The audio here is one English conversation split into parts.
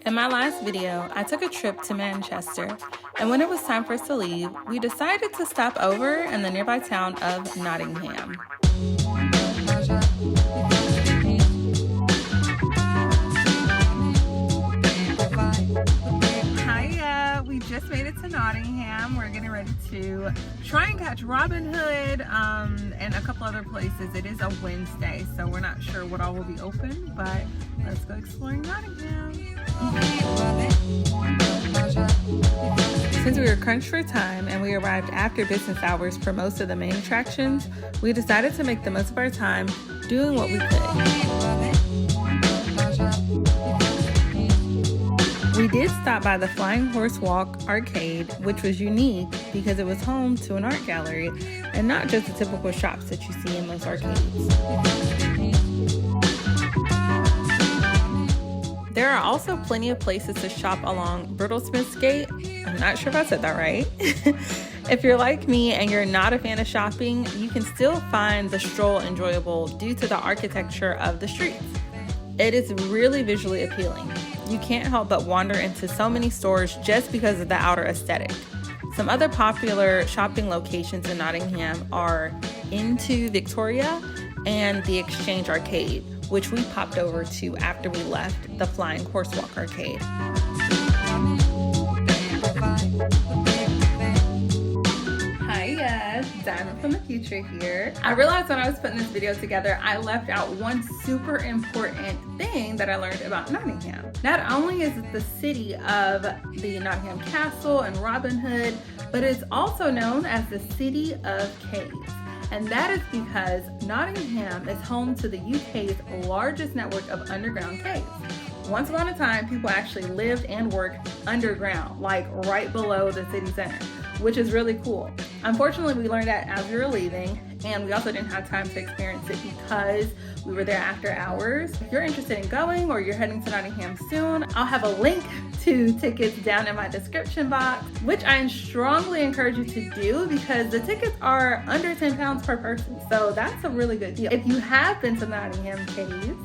In my last video, I took a trip to Manchester, and when it was time for us to leave, we decided to stop over in the nearby town of Nottingham. Hiya, we just made it to Nottingham. We're getting ready to try and catch Robin Hood and a couple other places. It is a Wednesday, so we're not sure what all will be open, but let's go exploring Nottingham. Since we were crunched for time and we arrived after business hours for most of the main attractions, we decided to make the most of our time doing what we could. We did stop by the Flying Horse Walk arcade, which was unique because it was home to an art gallery and not just the typical shops that you see in most arcades. There are also plenty of places to shop along Brittlesmith's Gate. I'm not sure if I said that right. If you're like me and you're not a fan of shopping, you can still find the stroll enjoyable due to the architecture of the streets. It is really visually appealing. You can't help but wander into so many stores just because of the outer aesthetic. Some other popular shopping locations in Nottingham are Into Victoria and the Exchange Arcade, which we popped over to after we left the Flying Horse Walk arcade. Hi guys, Diamond from the future here. I realized when I was putting this video together, I left out one super important thing that I learned about Nottingham. Not only is it the city of the Nottingham Castle and Robin Hood, but it's also known as the City of Caves. And that is because Nottingham is home to the UK's largest network of underground caves. Once upon a time, people actually lived and worked underground, like right below the city center, which is really cool. Unfortunately, we learned that as we were leaving, and we also didn't have time to experience it because we were there after hours. If you're interested in going or you're heading to Nottingham soon, I'll have a link to tickets down in my description box, which I strongly encourage you to do because the tickets are under £10 per person. So that's a really good deal. If you have been to Nottingham Caves,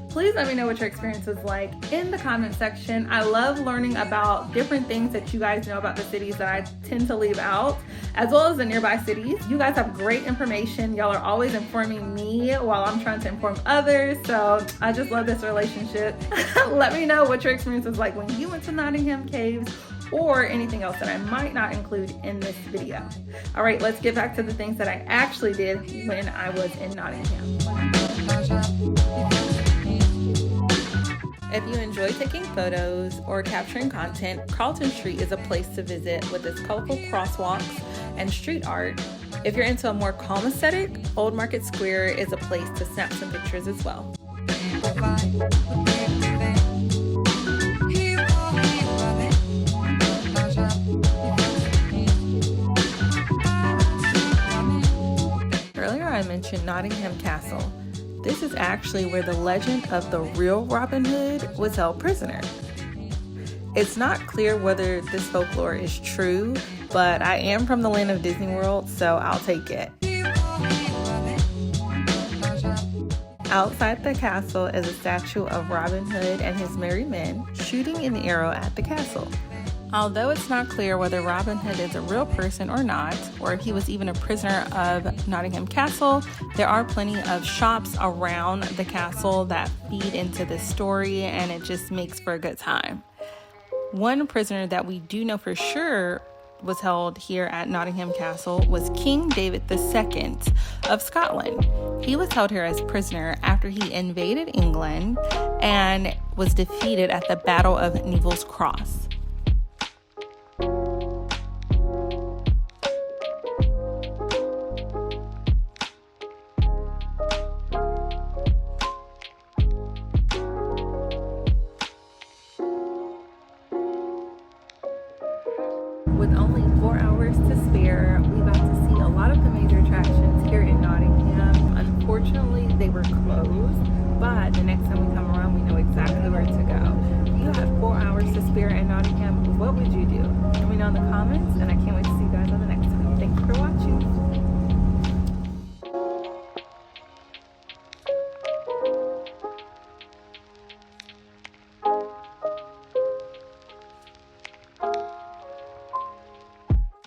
please let me know what your experience was like in the comment section. I love learning about different things that you guys know about the cities that I tend to leave out, as well as the nearby cities. You guys have great information. Y'all are always informing me while I'm trying to inform others. So I just love this relationship. Let me know what your experience was like when you went to Nottingham Caves or anything else that I might not include in this video. All right, let's get back to the things that I actually did when I was in Nottingham. If you enjoy taking photos or capturing content, Carlton Street is a place to visit with its colorful crosswalks and street art. If you're into a more calm aesthetic, Old Market Square is a place to snap some pictures as well. Earlier I mentioned Nottingham Castle. This is actually where the legend of the real Robin Hood was held prisoner. It's not clear whether this folklore is true, but I am from the land of Disney World, so I'll take it. Outside the castle is a statue of Robin Hood and his merry men shooting an arrow at the castle. Although it's not clear whether Robin Hood is a real person or not, or if he was even a prisoner of Nottingham Castle, there are plenty of shops around the castle that feed into this story, and it just makes for a good time. One prisoner that we do know for sure was held here at Nottingham Castle was King David II of Scotland. He was held here as prisoner after he invaded England and was defeated at the Battle of Neville's Cross. With only 4 hours to spare, we got to see a lot of the major attractions here in Nottingham. Unfortunately, they were closed, but the next time we come around, we know exactly where to go. If you had 4 hours to spare in Nottingham, what would you do? Let me know in the comments, and I can't wait to see you guys on the next time. Thank you for watching.